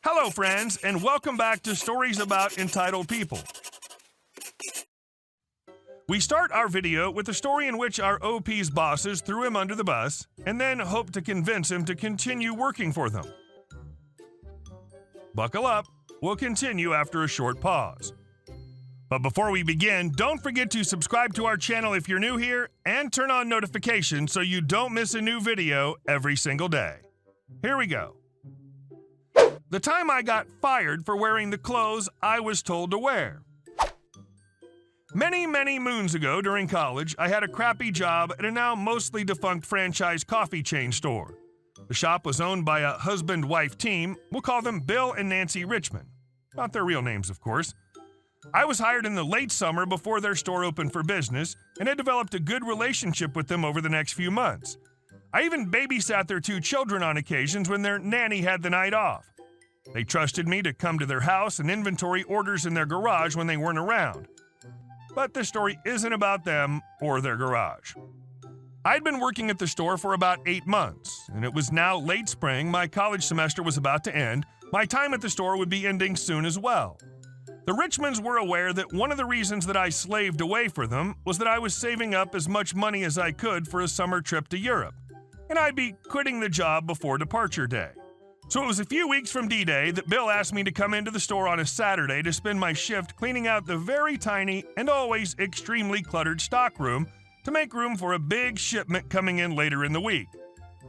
Hello, friends, and welcome back to Stories About Entitled People. We start our video with a story in which our OP's bosses threw him under the bus and then hoped to convince him to continue working for them. Buckle up, we'll continue after a short pause. But before we begin, don't forget to subscribe to our channel if you're new here and turn on notifications so you don't miss a new video every single day. Here we go. The time I got fired for wearing the clothes I was told to wear. Many moons ago during college, I had a crappy job at a now mostly defunct franchise coffee chain store. The shop was owned by a husband-wife team. We'll call them Bill and Nancy Richmond. Not their real names, of course. I was hired in the late summer before their store opened for business and had developed a good relationship with them over the next few months. I even babysat their 2 children on occasions when their nanny had the night off. They trusted me to come to their house and inventory orders in their garage when they weren't around. But this story isn't about them or their garage. I'd been working at the store for about 8 months, and it was now late spring, my college semester was about to end, my time at the store would be ending soon as well. The Richmonds were aware that one of the reasons that I slaved away for them was that I was saving up as much money as I could for a summer trip to Europe, and I'd be quitting the job before departure day. So it was a few weeks from D-Day that Bill asked me to come into the store on a Saturday to spend my shift cleaning out the very tiny and always extremely cluttered stockroom to make room for a big shipment coming in later in the week.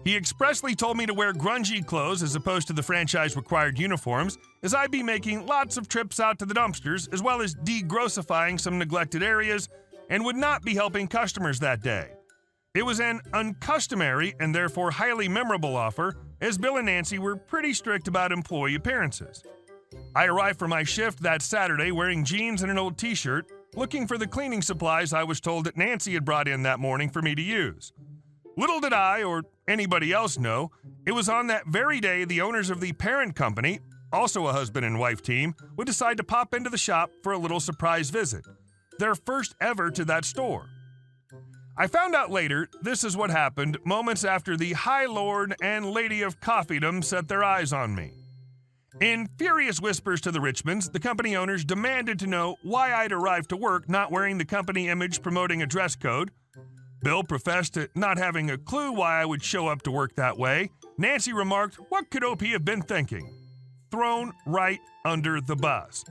He expressly told me to wear grungy clothes as opposed to the franchise-required uniforms, as I'd be making lots of trips out to the dumpsters as well as degrossifying some neglected areas and would not be helping customers that day. It was an uncustomary and therefore highly memorable offer, as Bill and Nancy were pretty strict about employee appearances. I arrived for my shift that Saturday wearing jeans and an old t-shirt, looking for the cleaning supplies I was told that Nancy had brought in that morning for me to use. Little did I, or anybody else know, it was on that very day the owners of the parent company, also a husband and wife team, would decide to pop into the shop for a little surprise visit. Their first ever to that store. I found out later this is what happened moments after the High Lord and Lady of Coffeedom set their eyes on me. In furious whispers to the Richmonds, the company owners demanded to know why I'd arrived to work not wearing the company image promoting a dress code. Bill professed to not having a clue why I would show up to work that way. Nancy remarked, "What could OP have been thinking?" Thrown right under the bus.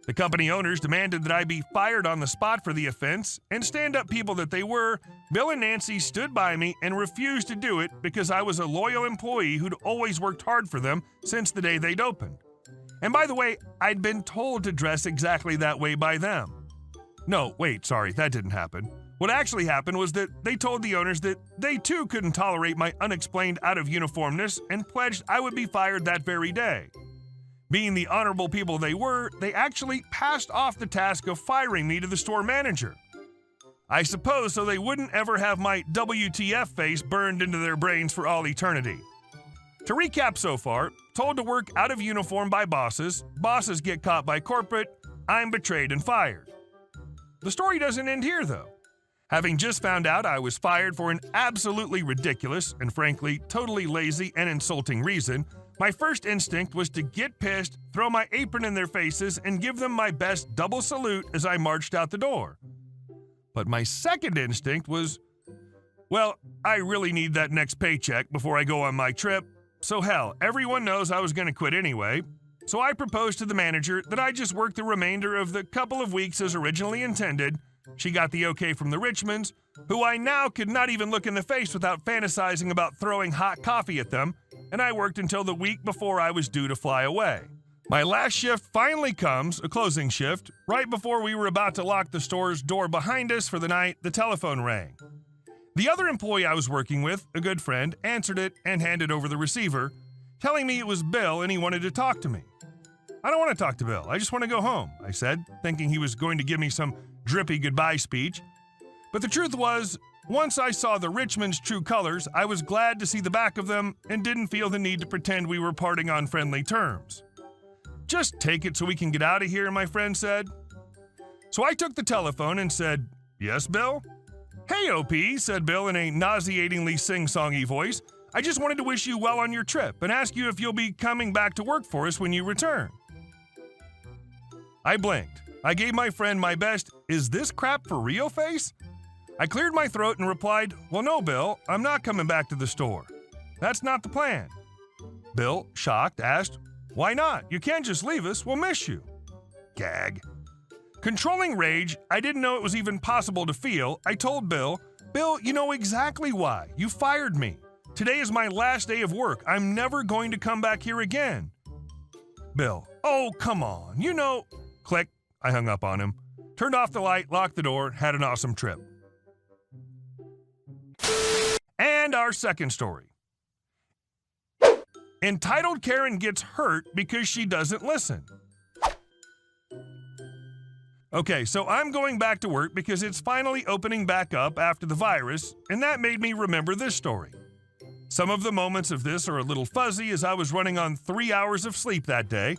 The company owners demanded that I be fired on the spot for the offense, and stand-up people that they were, Bill and Nancy stood by me and refused to do it because I was a loyal employee who'd always worked hard for them since the day they'd opened. And by the way, I'd been told to dress exactly that way by them. No, wait, sorry, that didn't happen. What actually happened was that they told the owners that they too couldn't tolerate my unexplained out-of-uniformness and pledged I would be fired that very day. Being the honorable people they were, they actually passed off the task of firing me to the store manager. I suppose so they wouldn't ever have my WTF face burned into their brains for all eternity. To recap so far, told to work out of uniform by bosses, bosses get caught by corporate, I'm betrayed and fired. The story doesn't end here though. Having just found out I was fired for an absolutely ridiculous and frankly totally lazy and insulting reason, my first instinct was to get pissed, throw my apron in their faces, and give them my best double salute as I marched out the door. But my second instinct was, well, I really need that next paycheck before I go on my trip, so hell, everyone knows I was going to quit anyway. So I proposed to the manager that I just work the remainder of the couple of weeks as originally intended. She got the okay from the Richmonds, who I now could not even look in the face without fantasizing about throwing hot coffee at them, and I worked until the week before I was due to fly away. My last shift finally comes, a closing shift. Right before we were about to lock the store's door behind us for the night, the telephone rang. The other employee I was working with, a good friend, answered it and handed over the receiver, telling me it was Bill and he wanted to talk to me. I don't want to talk to Bill, I just want to go home, I said, thinking he was going to give me some drippy goodbye speech. But the truth was, once I saw the Richmonds' true colors, I was glad to see the back of them and didn't feel the need to pretend we were parting on friendly terms. "Just take it so we can get out of here," my friend said. So I took the telephone and said, "Yes, Bill?" "Hey, OP," said Bill in a nauseatingly sing-songy voice. I just wanted to wish you well on your trip and ask you if you'll be coming back to work for us when you return." I blinked. I gave my friend my best "is this crap for real" face. I cleared my throat and replied, "Well, no, Bill, I'm not coming back to the store. That's not the plan." Bill, shocked, asked, "Why not? You can't just leave us. We'll miss you." Gag. Controlling rage I didn't know it was even possible to feel, I told Bill, "Bill, you know exactly why. You fired me. Today is my last day of work. I'm never going to come back here again." Bill, "Oh, come on. You know—" Click. I hung up on him. Turned off the light, locked the door, had an awesome trip. And our second story. Entitled Karen gets hurt because she doesn't listen. Okay, so I'm going back to work because it's finally opening back up after the virus, and that made me remember this story. Some of the moments of this are a little fuzzy as I was running on 3 hours of sleep that day.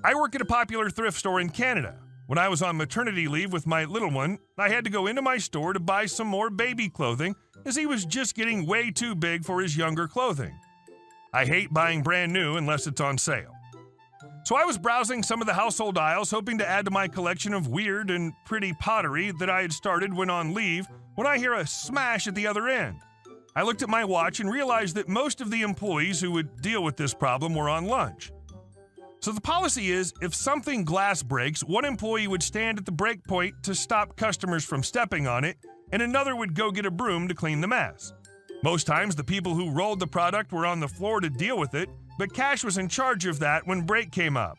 I work at a popular thrift store in Canada. When I was on maternity leave with my little one, I had to go into my store to buy some more baby clothing as he was just getting way too big for his younger clothing. I hate buying brand new unless it's on sale. So I was browsing some of the household aisles, hoping to add to my collection of weird and pretty pottery that I had started when on leave, when I hear a smash at the other end. I looked at my watch and realized that most of the employees who would deal with this problem were on lunch. So the policy is, if something glass breaks, one employee would stand at the break point to stop customers from stepping on it, and another would go get a broom to clean the mess. Most times, the people who rolled the product were on the floor to deal with it, but Cash was in charge of that when break came up.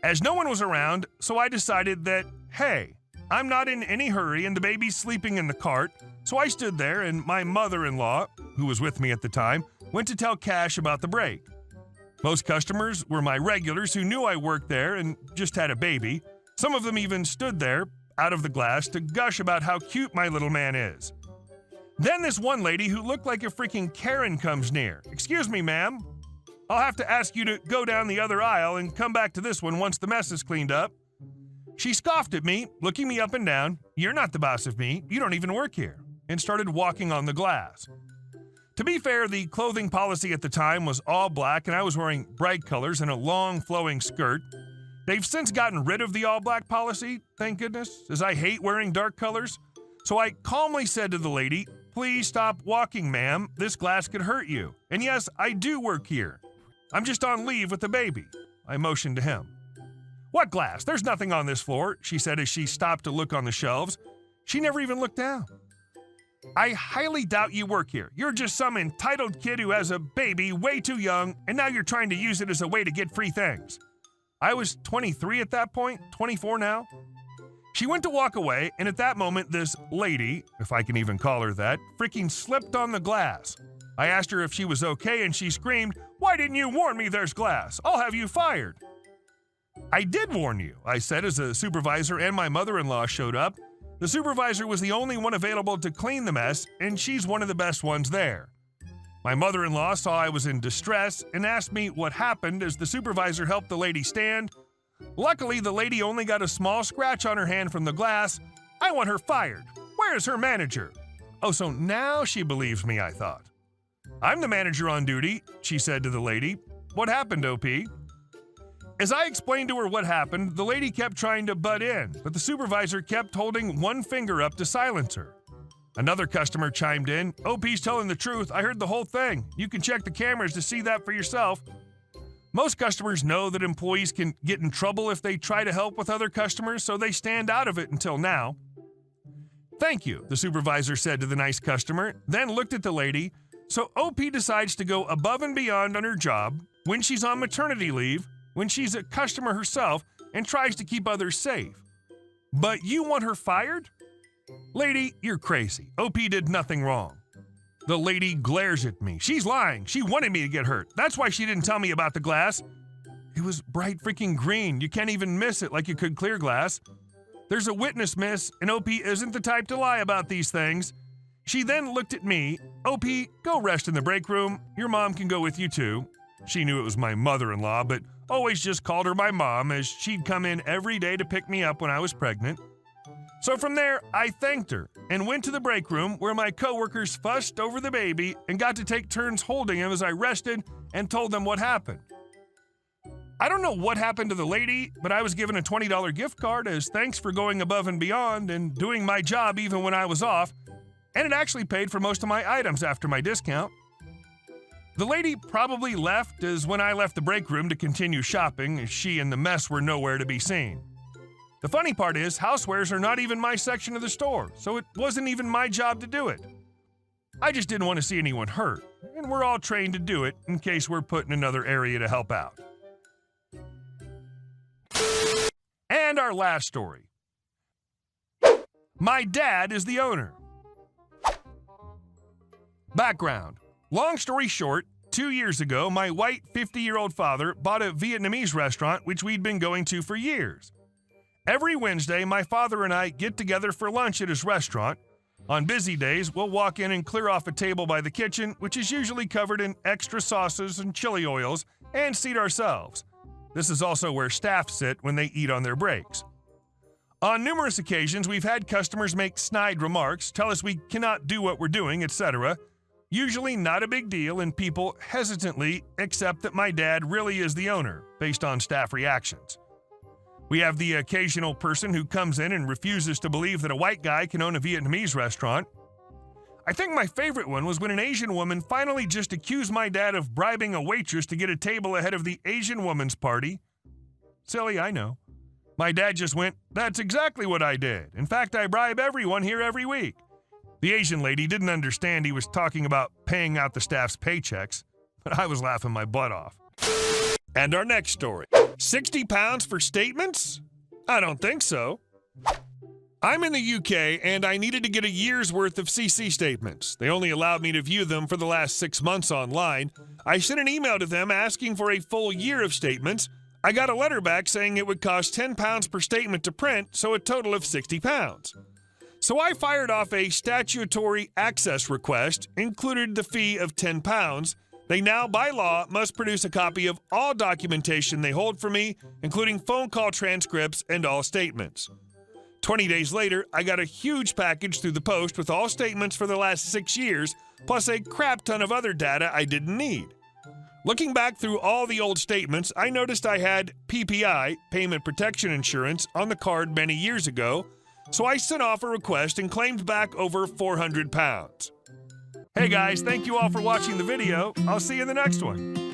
As no one was around, so I decided that, hey, I'm not in any hurry and the baby's sleeping in the cart, so I stood there and my mother-in-law, who was with me at the time, went to tell Cash about the break. Most customers were my regulars who knew I worked there and just had a baby. Some of them even stood there, out of the glass, to gush about how cute my little man is. Then this one lady who looked like a freaking Karen comes near. "Excuse me, ma'am. I'll have to ask you to go down the other aisle and come back to this one once the mess is cleaned up." She scoffed at me, looking me up and down. "You're not the boss of me. You don't even work here," and started walking on the glass. To be fair, the clothing policy at the time was all black and I was wearing bright colors and a long flowing skirt. They've since gotten rid of the all black policy, thank goodness, as I hate wearing dark colors. So I calmly said to the lady, "Please stop walking, ma'am. This glass could hurt you. And yes, I do work here. I'm just on leave with the baby." I motioned to him. "What glass? There's nothing on this floor," she said as she stopped to look on the shelves. She never even looked down. "I highly doubt you work here. You're just some entitled kid who has a baby way too young, and now you're trying to use it as a way to get free things." I was 23 at that point, 24 now. She went to walk away, and at that moment, this lady, if I can even call her that, freaking slipped on the glass. I asked her if she was okay, and she screamed, "Why didn't you warn me there's glass? I'll have you fired." "I did warn you," I said as the supervisor and my mother-in-law showed up. The supervisor was the only one available to clean the mess, and she's one of the best ones there. My mother-in-law saw I was in distress and asked me what happened as the supervisor helped the lady stand. Luckily, the lady only got a small scratch on her hand from the glass. "I want her fired. Where's her manager?" Oh, so now she believes me, I thought. "I'm the manager on duty," she said to the lady. "What happened, OP?" As I explained to her what happened, the lady kept trying to butt in, but the supervisor kept holding one finger up to silence her. Another customer chimed in, "OP's telling the truth. I heard the whole thing. You can check the cameras to see that for yourself." Most customers know that employees can get in trouble if they try to help with other customers, so they stand out of it until now. "Thank you," the supervisor said to the nice customer, then looked at the lady. So OP decides to go above and beyond on her job when she's on maternity leave, when she's a customer herself, and tries to keep others safe. But you want her fired? Lady, you're crazy. OP did nothing wrong. The lady glares at me. She's lying. She wanted me to get hurt. That's why she didn't tell me about the glass. It was bright freaking green. You can't even miss it like you could clear glass. There's a witness, miss, and OP isn't the type to lie about these things. She then looked at me. OP, go rest in the break room. Your mom can go with you too. She knew it was my mother-in-law, but always just called her my mom as she'd come in every day to pick me up when I was pregnant. So from there, I thanked her and went to the break room where my coworkers fussed over the baby and got to take turns holding him as I rested and told them what happened. I don't know what happened to the lady, but I was given a $20 gift card as thanks for going above and beyond and doing my job even when I was off, and it actually paid for most of my items after my discount. The lady probably left as when I left the break room to continue shopping, as she and the mess were nowhere to be seen. The funny part is, housewares are not even my section of the store, so it wasn't even my job to do it. I just didn't want to see anyone hurt, and we're all trained to do it in case we're put in another area to help out. And our last story. My dad is the owner. Background. Long story short, 2 years ago, my white 50-year-old father bought a Vietnamese restaurant which we'd been going to for years. Every Wednesday, my father and I get together for lunch at his restaurant. On busy days, we'll walk in and clear off a table by the kitchen, which is usually covered in extra sauces and chili oils, and seat ourselves. This is also where staff sit when they eat on their breaks. On numerous occasions, we've had customers make snide remarks, tell us we cannot do what we're doing, etc. Usually not a big deal, and people hesitantly accept that my dad really is the owner, based on staff reactions. We have the occasional person who comes in and refuses to believe that a white guy can own a Vietnamese restaurant. I think my favorite one was when an Asian woman finally just accused my dad of bribing a waitress to get a table ahead of the Asian woman's party. Silly, I know. My dad just went, "That's exactly what I did. In fact, I bribe everyone here every week." The Asian lady didn't understand he was talking about paying out the staff's paychecks, but I was laughing my butt off. And our next story. 60 pounds for statements? I don't think so. I'm in the UK and I needed to get a year's worth of CC statements. They only allowed me to view them for the last 6 months online. I sent an email to them asking for a full year of statements. I got a letter back saying it would cost £10 per statement to print, so a total of £60. So I fired off a statutory access request, included the fee of £10. They now, by law, must produce a copy of all documentation they hold for me, including phone call transcripts and all statements. 20 days later, I got a huge package through the post with all statements for the last 6 years, plus a crap ton of other data I didn't need. Looking back through all the old statements, I noticed I had PPI, Payment Protection Insurance, on the card many years ago, so I sent off a request and claimed back over £400. Hey guys, thank you all for watching the video. I'll see you in the next one.